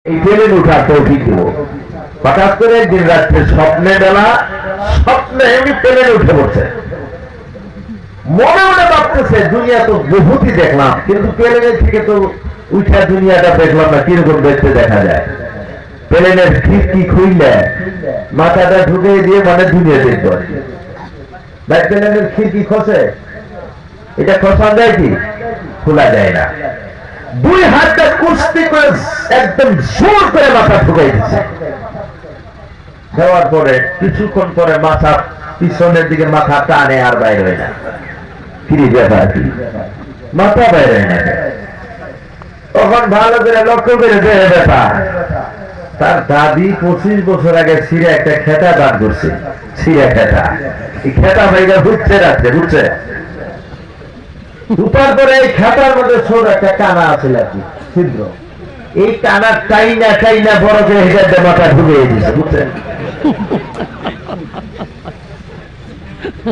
এই প্লেনে উঠার তৌফিক দিব। হঠাৎ করে দিন রাত্রে স্বপ্নে বেলা স্বপ্নে এমনি প্লেনে উঠে পড়ছে, মনে মনে ভাবতেছে দুনিয়া তো বহুতই দেখলাম, কিন্তু প্লেনের থেকে তো উঠা দুনিয়াটা দেখলাম না, কিরকম দেখতে দেখা যায়। প্লেনের খিড়কি খুললে মাথাটা ঢুকে দিয়ে মানে দুনিয়া দেখব। ভাই প্লেনের খিড়কি খসে, এটা খসা যায় কি? খোলা যায় না। দুই হাতটা কুস্তি করে একদম জোর করে মাথা ঢুকাই দিচ্ছে। দেওয়ার পরে কিছুক্ষণ পরে মাথা পিছনের দিকে মাথা টানে, আর বাইরে হয় না। কি ব্যাপার, কি মাথা বাইরে হয় না। তখন ভালো করে লক্ষ্য করে দেয় ব্যাপার, তার দাদি 25 বছর আগে ছিঁড়ে একটা খেতা দান করছে। ছিঁড়ে খেতা, এই খেতা ভাইরা ঘুরছে রাখছে, বুঝছে? দুটার পরে এই খাতার মধ্যে ছোট একটা কানা আছে আর কি, ছিদ্র। এই কানা টাইনা টাইনা বড় করে হেঁটে মাথা ঢুকিয়ে দিচ্ছে, বুঝছেন?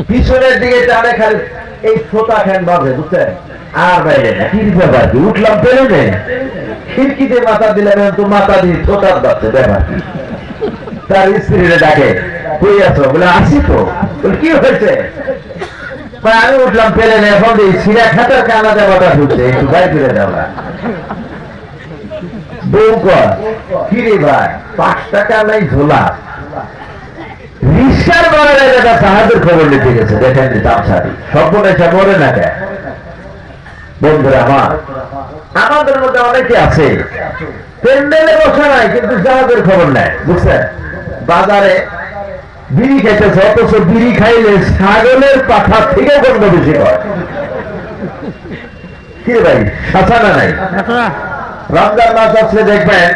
পিছনের দিকে টানে খালি এই ছোটা ফ্যান বাজে, বুঝছেন? আর বাইরে না। কি ব্যাপার, কি উঠলাম পেলে খিড়কিতে মাথা দিলাম, তো মাথা দিয়ে ছোটার বাচ্চা ব্যাপার। তার স্ত্রীরে ডাকে, কই আছো? বলে আসি তো। কি হয়েছে? আমি উঠলাম পেলে না, এখন সিরা খাতার কানা দেওয়াটা ঢুকছে, একটু গায়ে ফিরে দেওয়া। বউ কর কিরে ভাই, 5 টাকা নাই ঝোলা। রিক্সার বাড়ার একটা সাহায্যের খবর নিতে গেছে, দেখেন তামসারি সর্বনেশা মরে না কেন? বন্ধুরা আমার, আমাদের মধ্যে অনেকে আছে প্যান্ডেলে বসা নাই, কিন্তু জাহাজের খবর নেয়, বুঝছেন? বাজারে বিড়ি খাইতেছে, অথচ বিড়ি খাইলে ছাগলের পাঠা থেকে গন্ধ বেশি হয়। কি ভাই, সাঁচা না নাই? রমজান মাস আসলে দেখবেন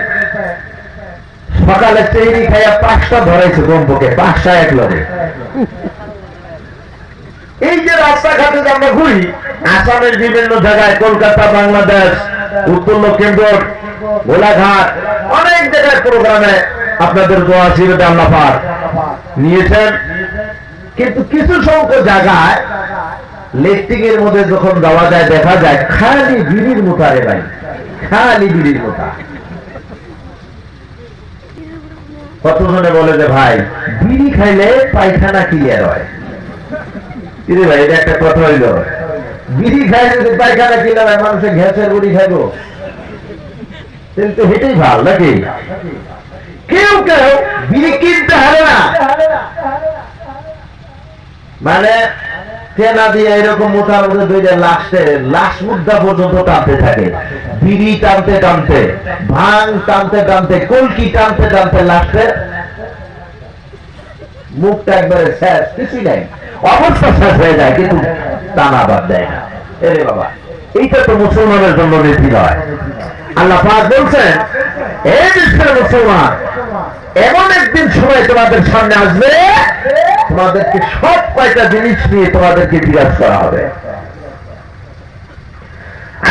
সকালে চেহারি খাইয়া 5টা ধরাইছে কমপক্ষে, 5টা এক লগে। এই যে রাস্তাঘাটে আমরা ঘুরি, আসামের বিভিন্ন জায়গায়, কলকাতা, বাংলাদেশ, উত্তর লক্ষিমপুর, গোলাঘাট, অনেক জায়গায় প্রোগ্রামে আপনাদের দোয়া আশীর্বাদে আল্লাহ পাক নিয়েছেন। কিন্তু কিছু সংখ্যক জায়গায় লেফটিং এর মধ্যে যখন যাওয়া যায়, দেখা যায় খালি বিড়ির মোটা। রে ভাই, খালি বিড়ির মোটা। কতজনে বলে যে ভাই বিড়ি খাইলে পায়খানা ক্লিয়ার হয়। কিন্তু ভাই এটা একটা কথা হইল, বিড়ি খাইলে যদি পায়খানা ক্লিয়ার হয়, মানুষের গ্যাসের গুড়ি খাইবো? কিন্তু হেঁটেই ভাল নাকি? কেউ কেউ বিড়ি কিনতে হারে না, মানে কেনা দিয়ে এরকম মোটার মধ্যে দুইটা লাশ মুদ্রা পর্যন্ত টানতে থাকে। বিড়ি টানতে টানতে, ভাঙ টানতে টানতে, কলকি টানতে টানতে লাস্টে মুখটা একবারে শেষ, কিছুই নাই, অবস্থা শেষ হয়ে যায়, কিন্তু টানা বাদ দেয় না। এরে বাবা, এইটা তো মুসলমানের জন্য নীতি নয়। আল্লাহ পাক বলছেন, এই বিশ্বের মুসলমান, এমন একদিন সময় তোমাদের সামনে আসবে, তোমাদেরকে সব কয়টা জিনিস নিয়ে তোমাদেরকে জিজ্ঞাসা করা হবে।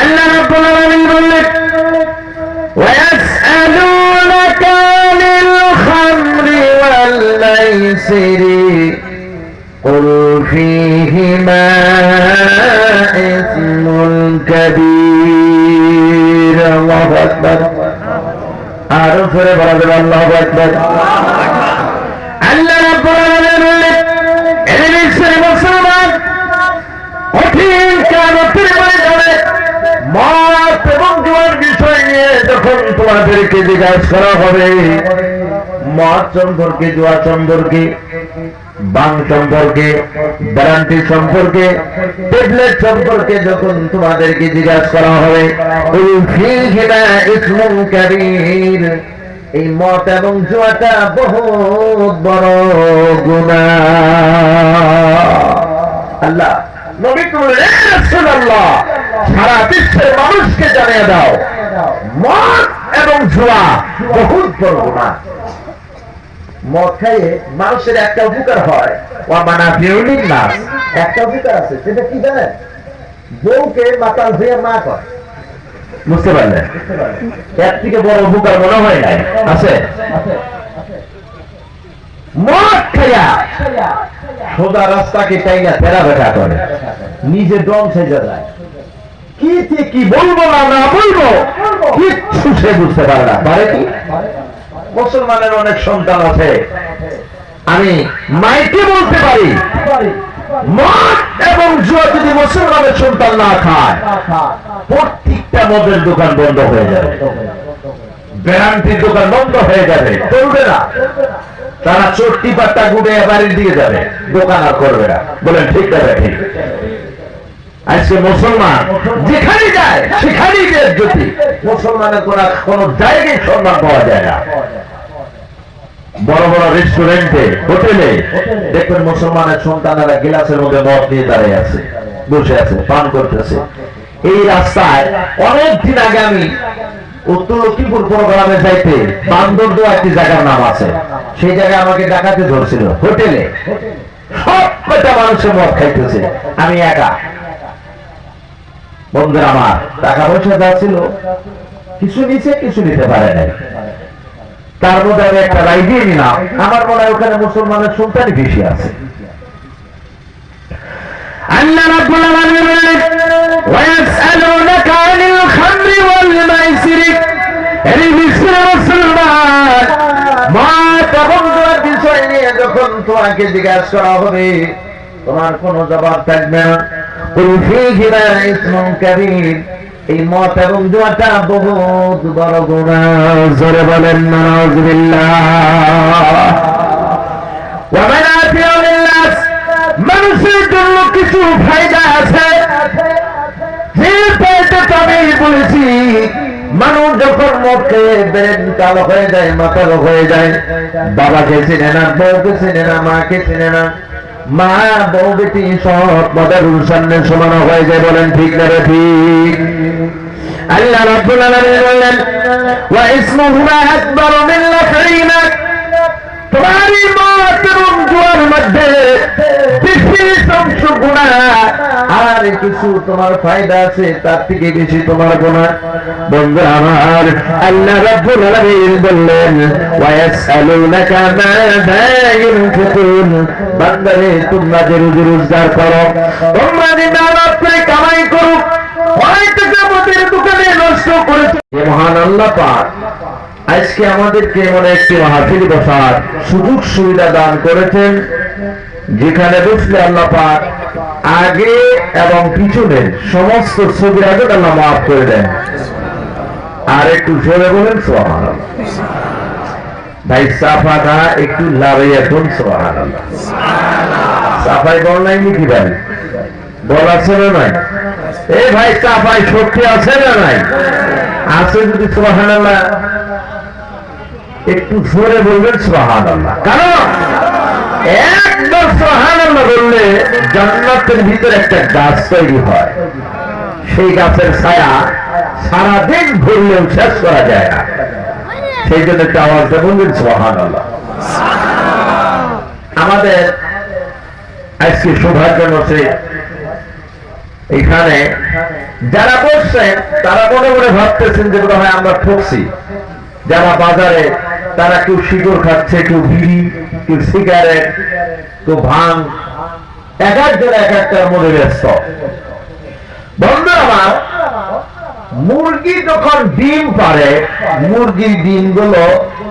আল্লাহ রাব্বুল আলামিন বললেন, ওয়াসআলুনাকা আনিল খামরি ওয়াল মাইসিরি কুল ফীহিমা ইসমুল কাবীর। আল্লাহু আকবার। আরো জোরে বলা যাবে আল্লাহু আকবার। আল্লাহ রাব্বুল আলামিন বললেন, এই বিশ্বের মুসলমান, কঠিন কিয়ামতের ময়দানে মত এবং জুয়ার বিষয় নিয়ে যখন তোমাদেরকে জিজ্ঞাসা করা হবে, মদ সম্পর্কে, জুয়া সম্পর্কে, বাং সম্পর্কে, ব্যারান্টি সম্পর্কে, ট্যাবলেট সম্পর্কে যখন তোমাদেরকে জিজ্ঞাসা করা হবে, ইসমুল কাবীর, এই মদ এবং জুয়াটা বহুত বড় গুনাহ। আল্লাহ নবী বললেন, রাসূলুল্লাহ, সারা বিশ্বের মানুষকে জানিয়ে দাও, মদ এবং জুয়া বহুত বড় গুনাহ। মদ খাইয়ে মানুষের একটা উপকার হয়, একটা উপকার আছে, সেটা কি জানেন? বউকে মাতাল হয়ে মা করে, বুঝতে পারলেন? এর থেকে বড় উপকার মনে হয় নাই, আছে? মদ খাইয়া সোজা রাস্তাকে টাইনা ফেরা বেটা করে, নিজে দম সেজে যায়। কি বলবো না না বলবো কিচ্ছু সে বুঝতে পারে না। পারে কি? মুসলমানের অনেক সন্তান আছে, আমি মাইকে বলতে পারি মদ এবং জুয়া যদি মুসলমানের সন্তান না খায় প্রত্যেকটা মদের দোকান বন্ধ হয়ে যাবে, গ্যারান্টির দোকান বন্ধ হয়ে যাবে, চলবে না। তারা চট্টি পাট্টা গুড়ে বাড়ির দিকে যাবে, দোকান আর করবে না। বলেন ঠিক না? ঠিক। আজকে মুসলমান যেখানে যায় সেখানেই যদি মুসলমানের কোন জায়গায় সম্মান পাওয়া যায় না। বড় বড় রেস্টুরেন্টে, হোটেলে দেখবেন মুসলমানের সন্তানেরা গিলাসের মধ্যে মদ নিয়ে দাঁড়িয়ে আছে, বসে আছে, পান করতেছে। এই রাস্তায় অনেকদিন আগে আমি উত্তর লক্ষ্মীপুর প্রোগ্রামে যাইতে বান্দরদোয়া একটি জায়গার নাম আছে, সেই জায়গায় আমাকে ডাকাতে ধরছিল হোটেলে। সব কয়টা মানুষের মদ খাইতেছে, আমি একা। বন্ধুরা আমার, টাকা পয়সা যা ছিল কিছু নিচে কিছু নিতে পারে নাই। তার মধ্যে আমি একটা রায় দিয়ে নিলাম, আমার মনে হয় ওখানে মুসলমানের সন্তানই বেশি আছে। আল্লাহ রাব্বুল আলামিন বলেন, ওয়ায়াসআলুনাকা আনিল খামরি ওয়াল মাইসির। এই বিশ্বের মুসলমান মদ এবং জুয়ার বিষয় নিয়ে যখন তোমাকে জিজ্ঞাসা করা হবে, তোমার কোনো জবাব থাকবে না। কুল ফীহিমা ইসমুন কাবীর। এই মদ এবং জুয়াটা বহুত বড় গুনাহ। জোরে বলেন নাউযুবিল্লাহ। ওয়া মানাফিউ লিন-নাস, মানুষের জন্য কিছু ফায়দা আছে। যে ফায়দাটা আমি বলেছি, মানুষ যখন মদ খেয়ে ব্রেন কালো হয়ে যায়, মাথা রোগ হয়ে যায়, বাবাকে চিনে না, বউকে চিনে না, মাকে চিনে না, মা বউ বেটি সব মদের সামনে সমান হয়ে যায়। বলেন ঠিক না? ঠিক। আল্লাহ রাব্বুল আলামিন বললেন, ওয়া ইসমুহুমা আকবারু মিন নাফইহিমা। তোমার এই মদ এবং জুয়ার মধ্যে বেশি অংশ গুনাহ, আর কিছু তোমার ফায়দা আছে তার থেকে বেশি তোমার গুনাহ। বন্ধু আমার, আল্লাহ রাব্বুল আলামিন বললেন, ওয়া ইয়াসআলুনাকা মাযা ইউনফিকুন। বান্দারে, তোমরা যে রুজি রোজগার করো, তোমরা যে মেহনত করে কামাই করো, হয়তো মদের দোকানে নষ্ট করেছো। মহান আল্লাহ পাক আজকে আমাদেরকে এমন একটি মাহফিল বসার সুযোগ সুবিধা দান করেছেন, যেখানে বসলে আল্লাহ পাক আগে এবং পিছনের সমস্ত সগীরাত আল্লাহ মাফ করে দেন। আর একটু জোরে বলেন সুবহানাল্লাহ। ভাই সাফাটা একটু লাগাইয়া কোন সুবহানাল্লাহ। সাফাই বল নাই নাকি ভাই? বল আছে না নাই? এই ভাই সাফাই শক্তি আছে না নাই? আছে যদি সুবহানাল্লাহ একটু জোরে বলবেন সুবহানাল্লাহ। কারণ একবার সুবহানাল্লাহ বললে জান্নাতের ভিতরে একটা গাছ তৈরি হয়, সেই গাছের ছায়া সারাদিন ঘুরলেও শেষ করা যায় না। সেই জন্য একটা আওয়াজ বলবেন সুবহানাল্লাহ। আমাদের আজকে সৌভাগ্য হচ্ছে এখানে যারা বসছেন তারা মনে মনে ভাবতেছেন যে বোধ হয় আমরা ঠকছি। যারা বাজারে, তারা কেউ শিকড় খাচ্ছে, কেউ বিড়ি, কেউ সিগারেট, কেউ ভাঙ, এক একজন এক একটার মধ্যে ব্যস্ত। বন্ধু আমার, মুরগি যখন ডিম পারে, মুরগির ডিমগুলো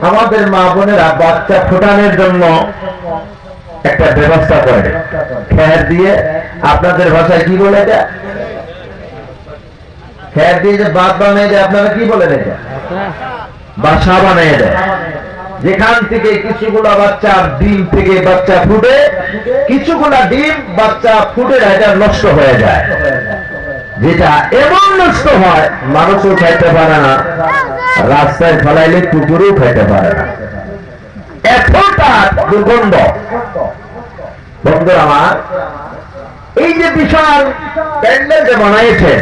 আমাদের মা বোনেরা বাচ্চা ফোটানোর জন্য একটা ব্যবস্থা করে, খের দিয়ে। আপনাদের ভাষায় কি বলে এটা? খের দিয়ে যে বাদ বানিয়ে দেয়, আপনারা কি বলেন এটা? বাসা বানিয়ে দেয়, যেখান থেকে কিছুগুলা বাচ্চা ডিম থেকে বাচ্চা ফুটে, কিছুগুলা ডিম বাচ্চা ফুটে এটা নষ্ট হয়ে যায়। যেটা এমন নষ্ট হয় মানুষও খাইতে পারে না, রাস্তায় ফেলাইলে কুকুরও খাইতে পারে না, এতটা দুর্গন্ধ। বন্ধুরা আমার, এই যে বিশাল প্যান্ডেল যে বানাইছে,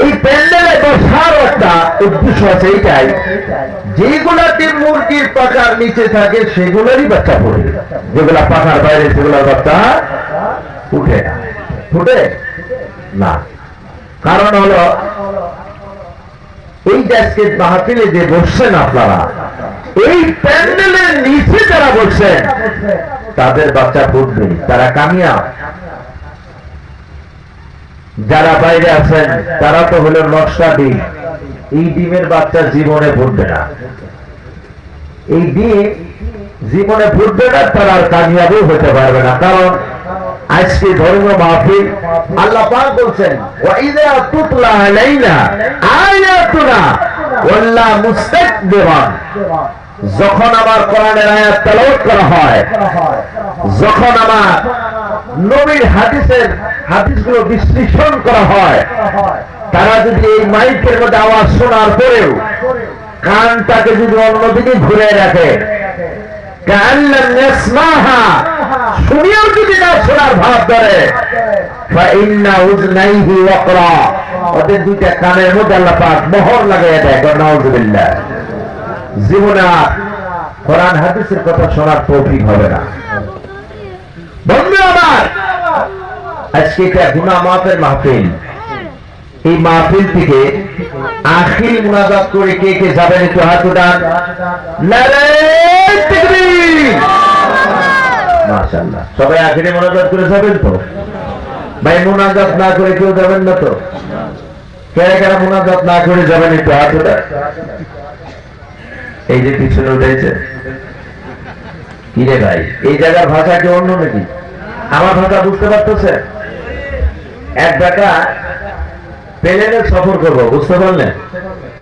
এই প্যান্ডেলে বসার একটা উদ্দেশ্য আছে এইটাই, যেগুলাতে মুরগির পাখার নিচে থাকে সেগুলোরই বাচ্চা ফুটে, যেগুলা পাখার বাইরে সেগুলোর বাচ্চা উঠে না, ফুটে না। কারণ হলো এই যে আজকে মাহফিলে যে বসছেন আপনারা, এই প্যান্ডেলের নিচে যারা বসছেন তাদের বাচ্চা ফুটবে, তারা কামিয়াব। যারা বাইরে আছেন তারা তো হলো নকশা ডিম, এই ডিমের বাচ্চা জীবনে ফুটবে না, এই ডিম জীবনে ফুটবে না, তারা আর কামিয়াবও হতে পারবে না। কারণ আজকে ধর্মীয় মাহফিল আল্লাহ পাক বলছেন ওয়াইযা তুতলা আলাইনা আয়াতুনা ওয়াল্লা মুস্তাকবিরান, যখন আমার কোরআনের আয়াত তেলাওয়াত করা হয়, যখন আমার নবীর হাদিসগুলো বিশ্লেষণ করা হয়, তারা যদি এই মাইকের মধ্যে আওয়াজ শোনার পরেও কানটাকে যদি অন্যদিকে ঘুরে রাখে, কাআল্লাম ইয়াসমাহা, শুনিয়েও যদি না শোনার ভাব ধরে, ফাইন্না উযনাইহি ওয়াকরা, ওদের দুইটা কানের মধ্যে আল্লাহ পাক মোহর লাগাইয়া দেয়। নাউযুবিল্লাহ। জীবনে কোরআন হাদিসের কথা শোনার তৌফিক হবে না। বন্ধু আমার, আজকে এটা গুনাহ মাফের মাহফিল, এই মাহফিল থেকে আখির মুনাজাত করে কে কে যাবেন একটু হাত উঠান। নারায়ে তাকবীর। মাশাআল্লাহ, সবাই আখিরে মুনাজাত করে যাবেন তো? ভাই মুনাজাত না করে কেউ যাবেন না তো? কারা কারা মুনাজাত না করে যাবেন একটু হাত উঠান। এই যে পিছনে উঠেছে, কি রে ভাই, এই জায়গার ভাষা কি অন্য নাকি? আমার ভাষা বুঝতে পারতেছে? এক টাকা প্লেনে সফর করবো, বুঝতে পারলেন?